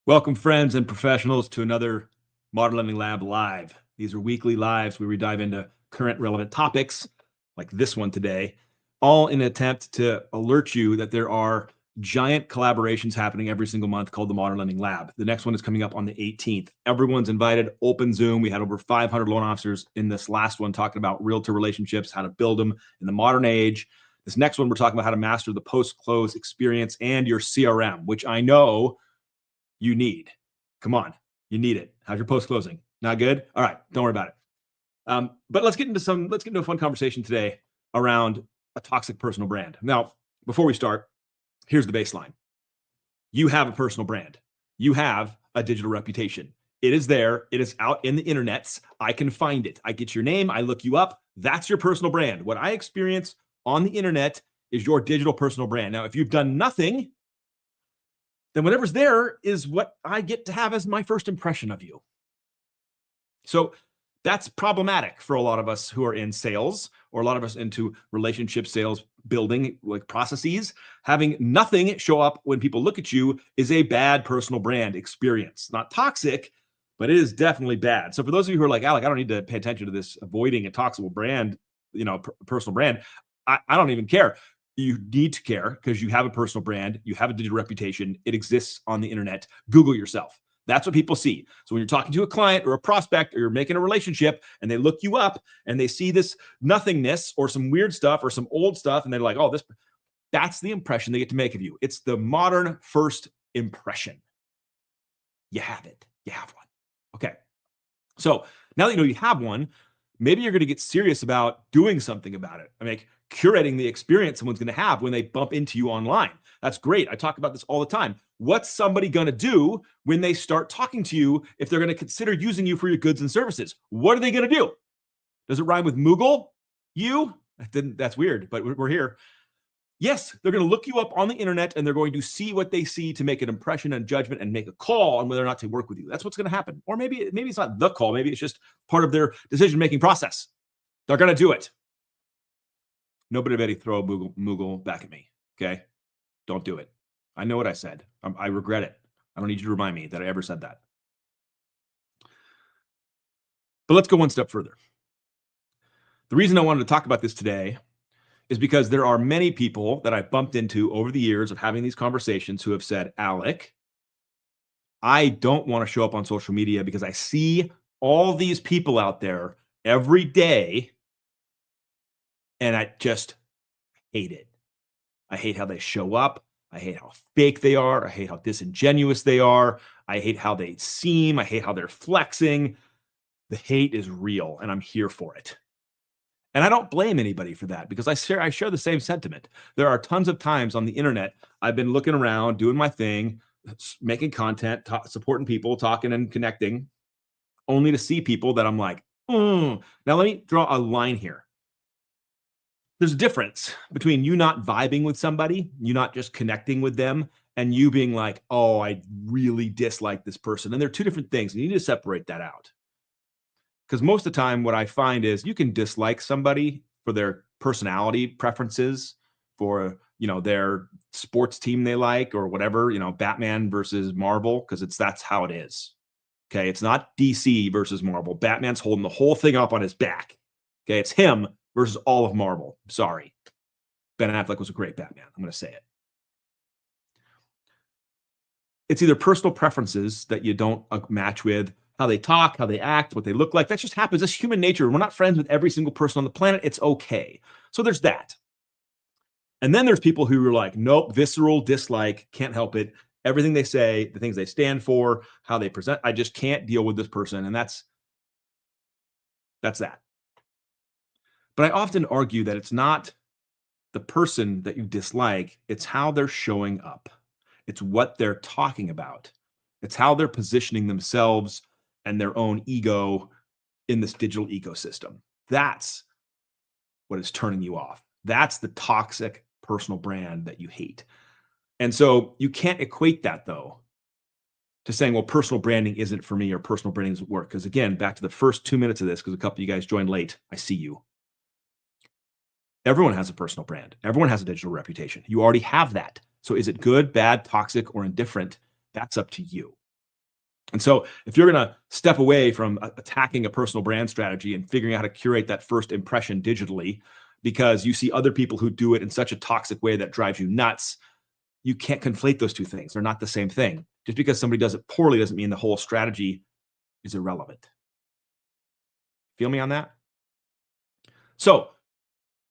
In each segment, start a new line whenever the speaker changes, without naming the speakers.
Welcome, friends and professionals, to another Modern Lending Lab Live. These are weekly lives where we dive into current relevant topics, like this one today, all in an attempt to alert you that there are giant collaborations happening every single month called the Modern Lending Lab. The next one is coming up on the 18th. Everyone's invited, open Zoom. We had over 500 loan officers in this last one talking about realtor relationships, how to build them in the modern age. This next one, we're talking about how to master the post-close experience and your CRM, which I know you need. Come on, you need it. How's your post closing? Not good? All right, don't worry about it. But let's get into a fun conversation today around a toxic personal brand. Now, before we start, here's the baseline. You have a personal brand. You have a digital reputation. It is there. It is out in the internets. I can find it. I get your name. I look you up. That's your personal brand. What I experience on the internet is your digital personal brand. Now, if you've done nothing, then whatever's there is what I get to have as my first impression of you. So that's problematic for a lot of us who are in sales, or a lot of us into relationship sales building like processes. Having nothing show up when people look at you is a bad personal brand experience. Not toxic, but it is definitely bad. So for those of you who are like, Alec, I don't need to pay attention to this avoiding a toxic brand, personal brand. I don't even care. You need to care because you have a personal brand, you have a digital reputation, it exists on the internet. Google yourself. That's what people see. So when you're talking to a client or a prospect, or you're making a relationship and they look you up and they see this nothingness or some weird stuff or some old stuff, and they're like, oh, that's the impression they get to make of you. It's the modern first impression. You have it. You have one. Okay. So now that you know you have one, maybe you're going to get serious about doing something about it. I mean, curating the experience someone's going to have when they bump into you online. That's great. I talk about this all the time. What's somebody going to do when they start talking to you if they're going to consider using you for your goods and services? What are they going to do? Does it rhyme with Moogle? You? That's weird, but we're here. Yes, they're going to look you up on the internet and they're going to see what they see to make an impression and judgment and make a call on whether or not to work with you. That's what's going to happen. Or maybe it's not the call. Maybe it's just part of their decision-making process. They're going to do it. Nobody better throw a Moogle back at me. Okay? Don't do it. I know what I said. I regret it. I don't need you to remind me that I ever said that. But let's go one step further. The reason I wanted to talk about this today is because there are many people that I've bumped into over the years of having these conversations who have said, Alec, I don't want to show up on social media because I see all these people out there every day and I just hate it. I hate how they show up. I hate how fake they are. I hate how disingenuous they are. I hate how they seem. I hate how they're flexing. The hate is real and I'm here for it. And I don't blame anybody for that because I share the same sentiment. There are tons of times on the internet I've been looking around, doing my thing, making content, supporting people, talking and connecting, only to see people that I'm like, Now let me draw a line here. There's a difference between you not vibing with somebody, you not just connecting with them, and you being like, oh, I really dislike this person. And they're two different things. You need to separate that out. Because most of the time, what I find is you can dislike somebody for their personality preferences, for their sports team they like, or whatever, Batman versus Marvel, because that's how it is. Okay, it's not DC versus Marvel. Batman's holding the whole thing up on his back. Okay, it's him versus all of Marvel. Sorry. Ben Affleck was a great Batman. I'm going to say it. It's either personal preferences that you don't match with, how they talk, how they act, what they look like. That just happens. It's human nature. We're not friends with every single person on the planet. It's okay. So there's that. And then there's people who are like, nope, visceral dislike, can't help it. Everything they say, the things they stand for, how they present, I just can't deal with this person. And that's that. But I often argue that it's not the person that you dislike, it's how they're showing up. It's what they're talking about. It's how they're positioning themselves and their own ego in this digital ecosystem. That's what is turning you off. That's the toxic personal brand that you hate. And so you can't equate that, though, to saying, well, personal branding isn't for me or personal branding doesn't work. Because again, back to the first 2 minutes of this, because a couple of you guys joined late, I see you. Everyone has a personal brand. Everyone has a digital reputation. You already have that. So is it good, bad, toxic, or indifferent? That's up to you. And so if you're going to step away from attacking a personal brand strategy and figuring out how to curate that first impression digitally because you see other people who do it in such a toxic way that drives you nuts, you can't conflate those two things. They're not the same thing. Just because somebody does it poorly doesn't mean the whole strategy is irrelevant. Feel me on that? So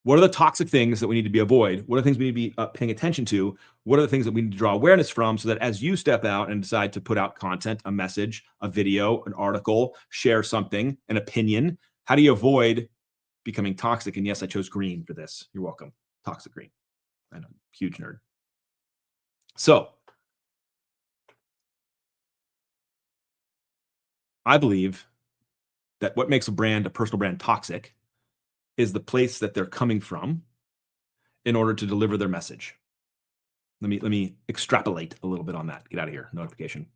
what are the toxic things that we need to be avoid? What are the things we need to be paying attention to? What are the things that we need to draw awareness from so that as you step out and decide to put out content, a message, a video, an article, share something, an opinion, how do you avoid becoming toxic? And yes, I chose green for this. You're welcome. Toxic green. I know, huge nerd. So I believe that what makes a brand, a personal brand, toxic is the place that they're coming from in order to deliver their message. Let me extrapolate a little bit on that. Get out of here. Notification.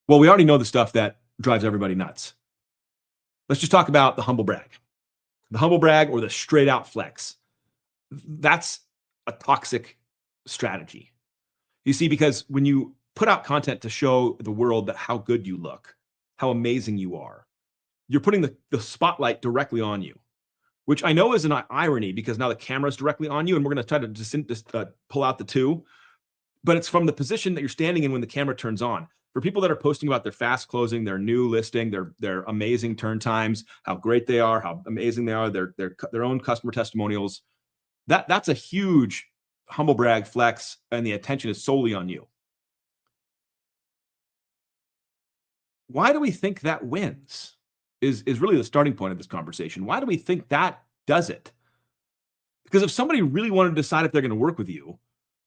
Well, we already know the stuff that drives everybody nuts. Let's just talk about the humble brag. The humble brag or the straight out flex. That's a toxic strategy. You see, because when you put out content to show the world that how good you look, how amazing you are, you're putting the spotlight directly on you, which I know is an irony because now the camera's directly on you and we're going to try to just pull out the two, but it's from the position that you're standing in when the camera turns on. For people that are posting about their fast closing, their new listing, their amazing turn times, how great they are, how amazing they are, their own customer testimonials, that's a huge humble brag flex, and the attention is solely on you. Why do we think that wins? Is really the starting point of this conversation. Why do we think that does it? Because if somebody really wanted to decide if they're going to work with you,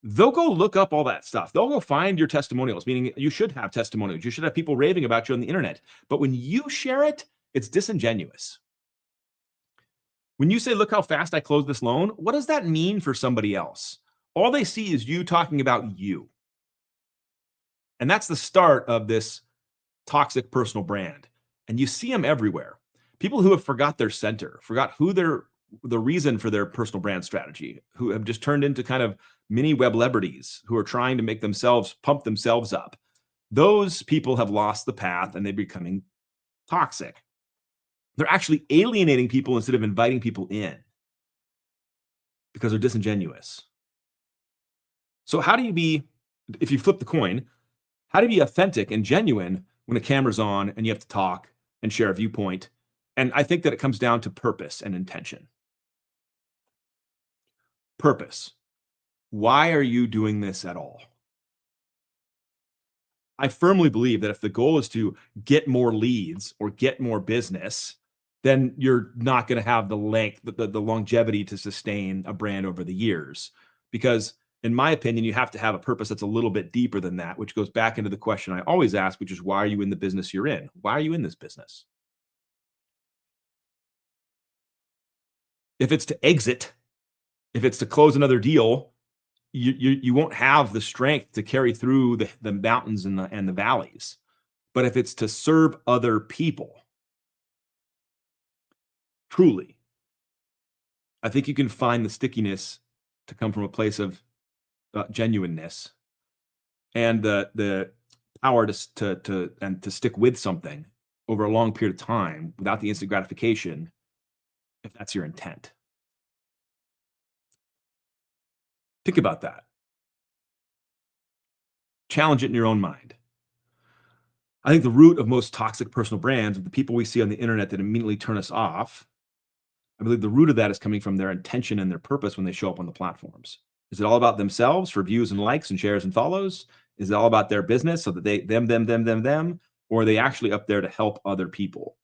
they'll go look up all that stuff. They'll go find your testimonials, meaning you should have testimonials. You should have people raving about you on the internet. But when you share it, it's disingenuous. When you say, look how fast I closed this loan, what does that mean for somebody else? All they see is you talking about you. And that's the start of this toxic personal brand. And you see them everywhere. People who have forgot their center, forgot who they're the reason for their personal brand strategy, who have just turned into kind of mini web celebrities who are trying to make themselves pump themselves up. Those people have lost the path and they're becoming toxic. They're actually alienating people instead of inviting people in because they're disingenuous. So how do you be, if you flip the coin, how do you be authentic and genuine when the camera's on and you have to talk and share a viewpoint? And I think that it comes down to purpose and intention. Purpose. Why are you doing this at all? I firmly believe that if the goal is to get more leads or get more business, then you're not going to have the length, the longevity to sustain a brand over the years. Because in my opinion, you have to have a purpose that's a little bit deeper than that, which goes back into the question I always ask, which is why are you in the business you're in? Why are you in this business? If it's to exit, if it's to close another deal, you won't have the strength to carry through the mountains and the valleys. But if it's to serve other people, truly, I think you can find the stickiness to come from a place of genuineness and the power to stick with something over a long period of time without the instant gratification, if that's your intent. Think about that. Challenge it in your own mind. I think the root of most toxic personal brands, of the people we see on the internet that immediately turn us off, I believe the root of that is coming from their intention and their purpose when they show up on the platforms. Is it all about themselves for views and likes and shares and follows? Is it all about their business so that they, them? Or are they actually up there to help other people?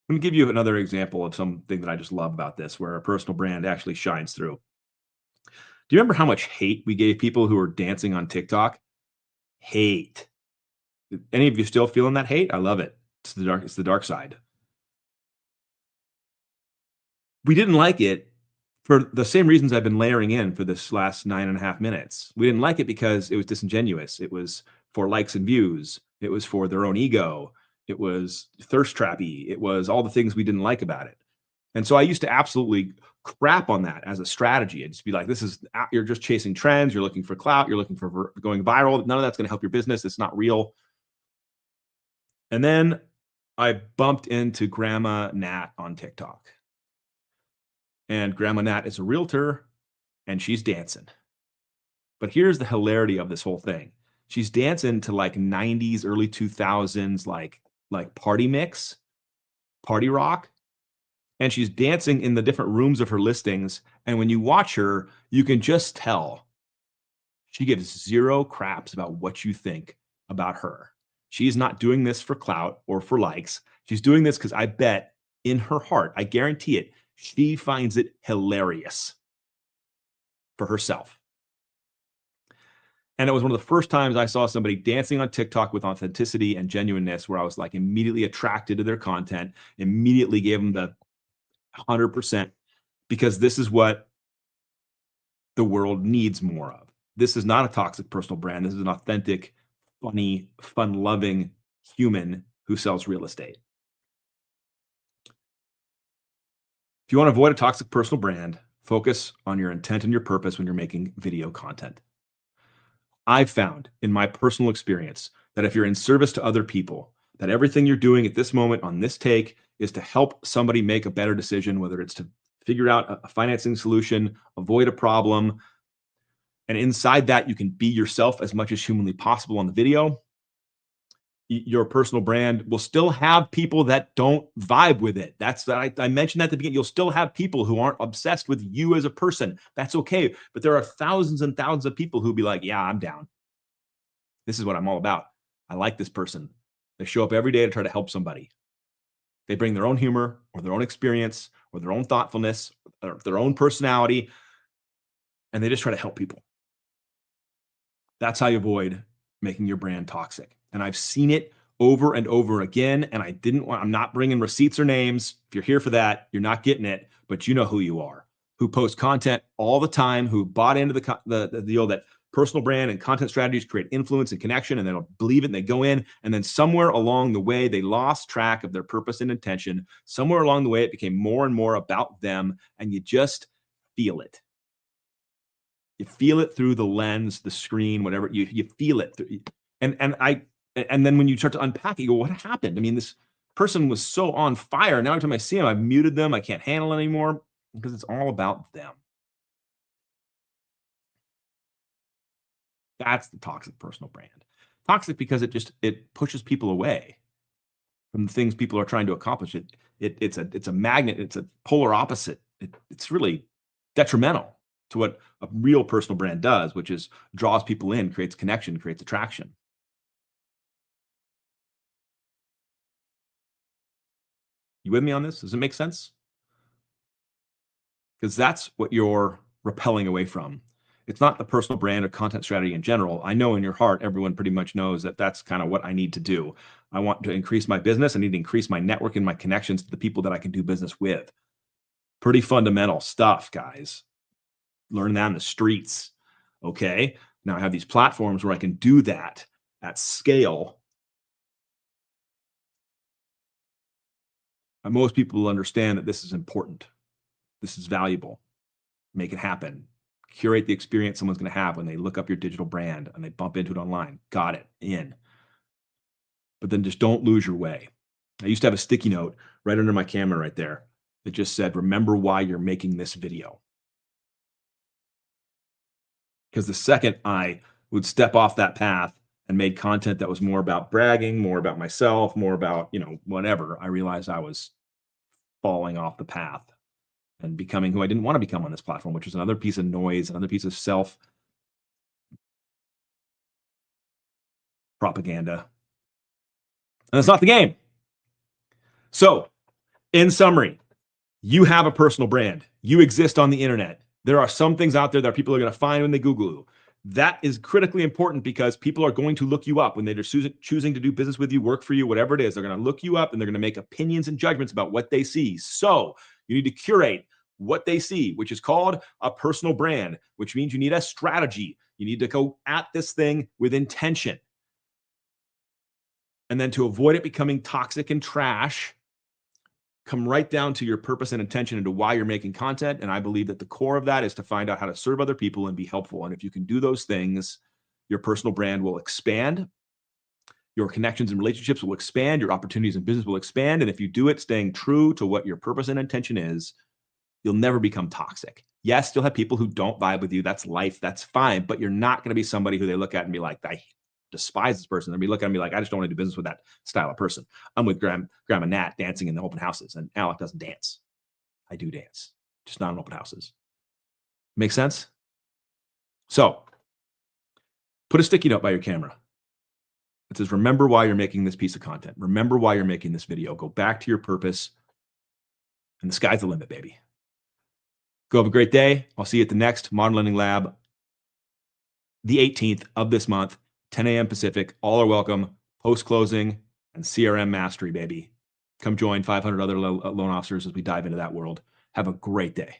Let me give you another example of something that I just love about this, where a personal brand actually shines through. Do you remember how much hate we gave people who were dancing on TikTok? Hate. Any of you still feeling that hate? I love it. It's the dark side. We didn't like it for the same reasons I've been layering in for this last 9.5 minutes. We didn't like it because it was disingenuous. It was for likes and views. It was for their own ego. It was thirst trappy. It was all the things we didn't like about it. And so I used to absolutely crap on that as a strategy. I'd just be like, you're just chasing trends. You're looking for clout. You're looking for going viral. None of that's going to help your business. It's not real. And then I bumped into Grandma Nat on TikTok. And Grandma Nat is a realtor and she's dancing. But here's the hilarity of this whole thing. She's dancing to like 90s, early 2000s, like party mix, party rock. And she's dancing in the different rooms of her listings. And when you watch her, you can just tell she gives zero craps about what you think about her. She's not doing this for clout or for likes. She's doing this because I bet in her heart, I guarantee it, she finds it hilarious for herself. And it was one of the first times I saw somebody dancing on TikTok with authenticity and genuineness, where I was like immediately attracted to their content, immediately gave them the 100%, because this is what the world needs more of. This is not a toxic personal brand. This is an authentic, funny, fun-loving human who sells real estate. If you want to avoid a toxic personal brand, focus on your intent and your purpose when you're making video content. I've found in my personal experience that if you're in service to other people, that everything you're doing at this moment on this take is to help somebody make a better decision, whether it's to figure out a financing solution, avoid a problem. And inside that, you can be yourself as much as humanly possible on the video. Your personal brand will still have people that don't vibe with it. I mentioned that at the beginning. You'll still have people who aren't obsessed with you as a person. That's okay. But there are thousands and thousands of people who'll be like, yeah, I'm down. This is what I'm all about. I like this person. They show up every day to try to help somebody. They bring their own humor or their own experience or their own thoughtfulness or their own personality, and they just try to help people. That's how you avoid making your brand toxic. And I've seen it over and over again. And I'm not bringing receipts or names. If you're here for that, you're not getting it, but you know who you are, who post content all the time, who bought into the deal that personal brand and content strategies create influence and connection, and they don't believe it and they go in. And then somewhere along the way, they lost track of their purpose and intention. Somewhere along the way, it became more and more about them. And you just feel it. You feel it through the lens, the screen, whatever. You feel it. And then when you start to unpack it, you go, what happened? I mean, this person was so on fire. Now every time I see them, I've muted them. I can't handle it anymore because it's all about them. That's the toxic personal brand. Toxic because it pushes people away from the things people are trying to accomplish. It's a magnet. It's a polar opposite. It's really detrimental to what a real personal brand does, which is draws people in, creates connection, creates attraction. You with me on this? Does it make sense? Because that's what you're repelling away from. It's not the personal brand or content strategy in general. I know in your heart, everyone pretty much knows that that's kind of what I need to do. I want to increase my business. I need to increase my network and my connections to the people that I can do business with. Pretty fundamental stuff, guys. Learn that in the streets. Okay. Now I have these platforms where I can do that at scale. And most people will understand that this is important. This is valuable. Make it happen. Curate the experience someone's going to have when they look up your digital brand and they bump into it online. Got it. In. But then just don't lose your way. I used to have a sticky note right under my camera right there that just said, remember why you're making this video. Because the second I would step off that path and made content that was more about bragging, more about myself, more about, whatever, I realized I was falling off the path and becoming who I didn't want to become on this platform, which is another piece of noise, another piece of self propaganda. And it's not the game. So, in summary, you have a personal brand. You exist on the internet. There are some things out there that people are going to find when they Google you. That is critically important because people are going to look you up when they're choosing to do business with you, work for you, whatever it is. They're going to look you up and they're going to make opinions and judgments about what they see. So you need to curate what they see, which is called a personal brand, which means you need a strategy. You need to go at this thing with intention. And then to avoid it becoming toxic and trash, come right down to your purpose and intention into why you're making content. And I believe that the core of that is to find out how to serve other people and be helpful. And if you can do those things, your personal brand will expand. Your connections and relationships will expand. Your opportunities in business will expand. And if you do it staying true to what your purpose and intention is, you'll never become toxic. Yes, you'll have people who don't vibe with you. That's life. That's fine. But you're not going to be somebody who they look at and be like, I despise this person. They'll be looking at me like, I just don't want to do business with that style of person. I'm with Grandma Nat dancing in the open houses, and Alec doesn't dance. I do dance, just not in open houses. Make sense? So put a sticky note by your camera. It says, remember why you're making this piece of content. Remember why you're making this video. Go back to your purpose, and the sky's the limit, baby. Go have a great day. I'll see you at the next Modern Lending Lab, the 18th of this month, 10 a.m. Pacific. All are welcome. Post-closing and CRM mastery, baby. Come join 500 other loan officers as we dive into that world. Have a great day.